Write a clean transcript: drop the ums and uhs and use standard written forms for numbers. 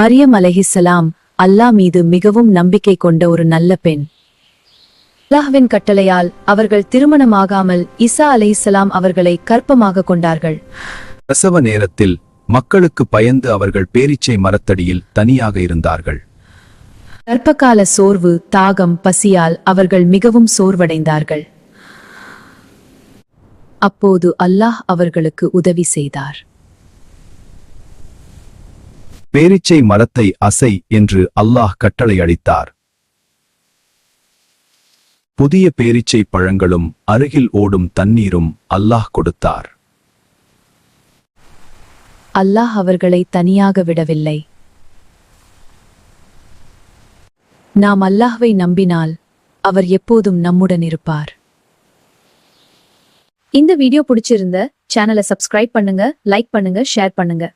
மரியம் அலைஹிஸ்ஸலாம் அல்லாஹ் மீது மிகவும் நம்பிக்கை கொண்ட ஒரு நல்ல பெண். அல்லாஹ்வின் கட்டளையால் அவர்கள் திருமணமாகாமல் ஈசா அலைஹிஸ்ஸலாம் அவர்களை கற்பமாக கொண்டார்கள். பிரசவ நேரத்தில் மக்களுக்கு பயந்து அவர்கள் பேரீச்சை மரத்தடியில் தனியாக இருந்தார்கள். கர்ப்பகால சோர்வு, தாகம், பசியால் அவர்கள் மிகவும் சோர்வடைந்தார்கள். அப்போது அல்லாஹ் அவர்களுக்கு உதவி செய்தார். பேரீச்சை மரத்தை அசை என்று அல்லாஹ் கட்டளை அளித்தார். புதிய பேரீச்சை பழங்களும் அருகில் ஓடும் தண்ணீரும் அல்லாஹ் கொடுத்தார். அல்லாஹ் அவர்களை தனியாக விடவில்லை. நாம் அல்லாஹ்வை நம்பினால் அவர் எப்போதும் நம்முடன் இருப்பார். இந்த வீடியோ பிடிச்சிருந்த சேனலை சப்ஸ்கிரைப் பண்ணுங்க, லைக் பண்ணுங்க, ஷேர் பண்ணுங்க.